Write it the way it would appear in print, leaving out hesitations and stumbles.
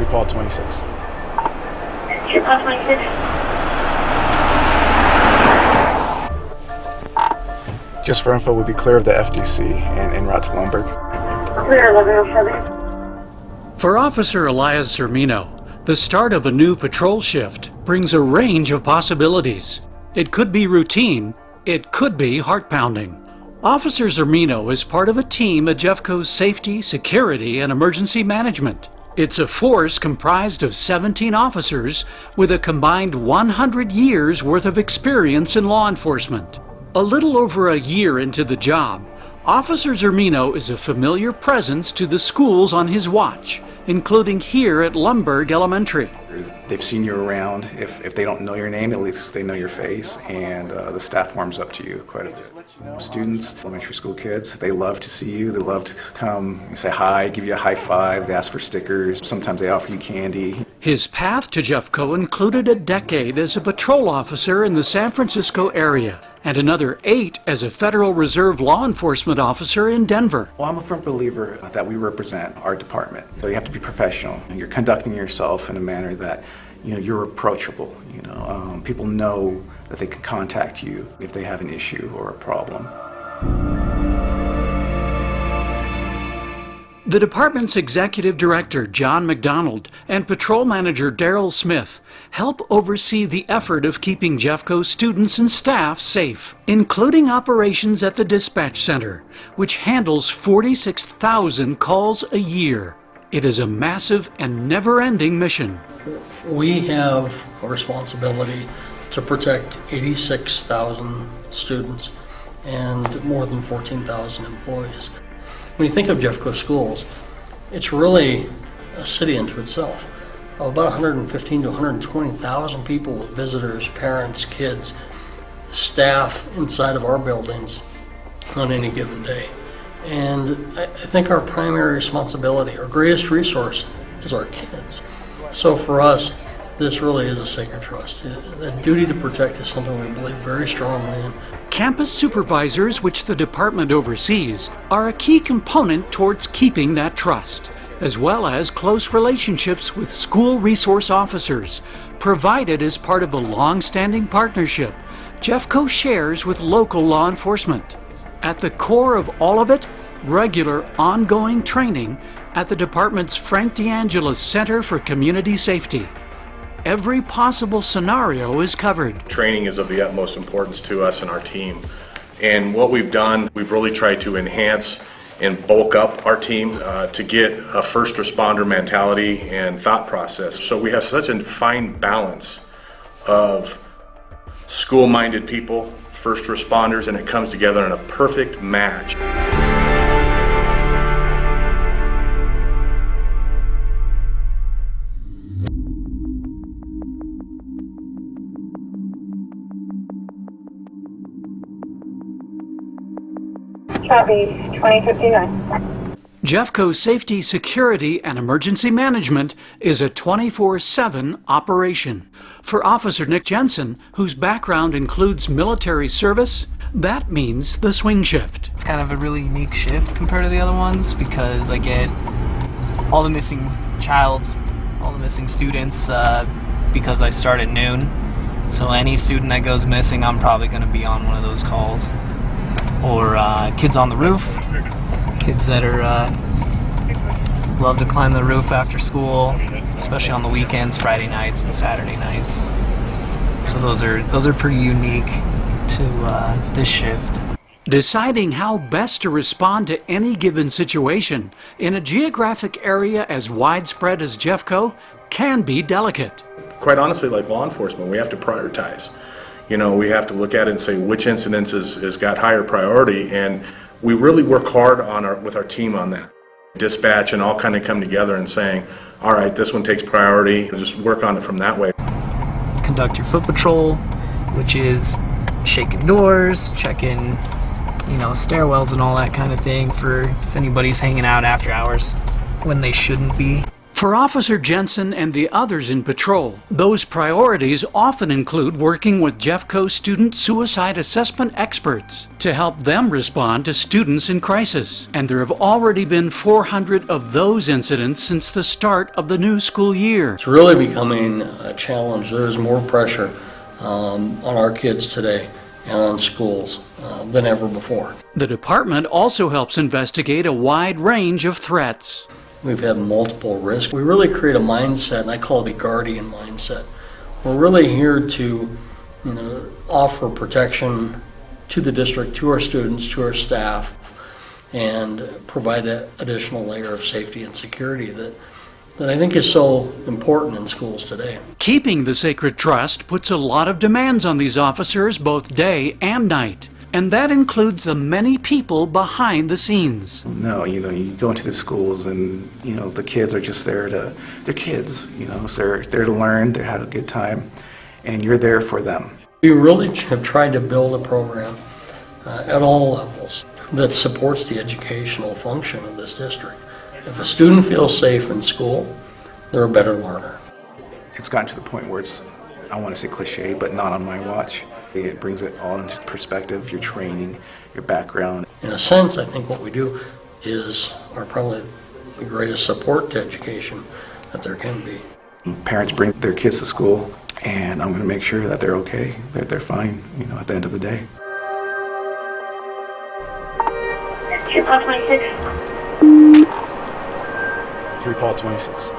Paul 26. St. Paul 26. Just for info, we'll be clear of the FDC and en route to Lombard. Clear 1107. For Officer Elias Zermino, the start of a new patrol shift brings a range of possibilities. It could be routine, it could be heart-pounding. Officer Zermino is part of a team at Jeffco's Safety, Security, and Emergency Management. It's a force comprised of 17 officers with a combined 100 years worth of experience in law enforcement. A little over a year into the job, Officer Zermino is a familiar presence to the schools on his watch, including here at Lombard Elementary. They've seen you around. If they don't know your name, at least they know your face, and the staff warms up to you quite a bit. Students, elementary school kids, they love to see you. They love to come and say hi, give you a high five. They ask for stickers. Sometimes they offer you candy. His path to Jeffco included a decade as a patrol officer in the San Francisco area and another 8 as a Federal Reserve law enforcement officer in Denver. Well, I'm a firm believer that we represent our department. So you have to be professional. You're conducting yourself in a manner that you're approachable. People know that they can contact you if they have an issue or a problem. The department's executive director, John McDonald, and patrol manager Daryl Smith help oversee the effort of keeping Jeffco students and staff safe, including operations at the dispatch center, which handles 46,000 calls a year. It is a massive and never-ending mission. We have a responsibility to protect 86,000 students and more than 14,000 employees. When you think of Jeffco Schools, it's really a city unto itself. About 115 to 120,000 people, visitors, parents, kids, staff inside of our buildings on any given day. And I think our primary responsibility, our greatest resource, is our kids. So for us, this really is a sacred trust. The duty to protect is something we believe very strongly in. Campus supervisors, which the department oversees, are a key component towards keeping that trust, as well as close relationships with school resource officers, provided as part of a long-standing partnership Jeffco shares with local law enforcement. At the core of all of it, regular ongoing training at the department's Frank DeAngelis Center for Community Safety. Every possible scenario is covered. Training is of the utmost importance to us and our team. And what we've done, we've really tried to enhance and bulk up our team to get a first responder mentality and thought process. So we have such a fine balance of school-minded people, first responders, and it comes together in a perfect match. Copy 2059. Jeffco Safety, Security, and Emergency Management is a 24/7 operation. For Officer Nick Jensen, whose background includes military service, that means the swing shift. It's kind of a really unique shift compared to the other ones because I get all the missing all the missing students because I start at noon. So any student that goes missing, I'm probably going to be on one of those calls. Or kids on the roof, kids that are love to climb the roof after school, especially on the weekends, Friday nights and Saturday nights. So those are pretty unique to this shift. Deciding how best to respond to any given situation in a geographic area as widespread as Jeffco can be delicate. Quite honestly, like law enforcement, we have to prioritize. We have to look at it and say which incidents has got higher priority, and we really work hard with our team on that. Dispatch and all kind of come together and saying, all right, this one takes priority, and just work on it from that way. Conduct your foot patrol, which is shaking doors, checking, stairwells and all that kind of thing for if anybody's hanging out after hours when they shouldn't be. For Officer Jensen and the others in patrol, those priorities often include working with Jeffco student suicide assessment experts to help them respond to students in crisis. And there have already been 400 of those incidents since the start of the new school year. It's really becoming a challenge. There is more pressure on our kids today and on schools than ever before. The department also helps investigate a wide range of threats. We've had multiple risks. We really create a mindset, and I call it the guardian mindset. We're really here to, offer protection to the district, to our students, to our staff, and provide that additional layer of safety and security that I think is so important in schools today. Keeping the sacred trust puts a lot of demands on these officers both day and night. And that includes the many people behind the scenes. No, you go into the schools and, the kids are just they're kids, so they're there to learn, they have a good time, and you're there for them. We really have tried to build a program at all levels that supports the educational function of this district. If a student feels safe in school, they're a better learner. It's gotten to the point where it's, I want to say cliche, but not on my watch. It brings it all into perspective, your training, your background. In a sense, I think what we do are probably the greatest support to education that there can be. Parents bring their kids to school, and I'm going to make sure that they're okay, that they're fine, at the end of the day. Jefferson 26. 3 Paul 26.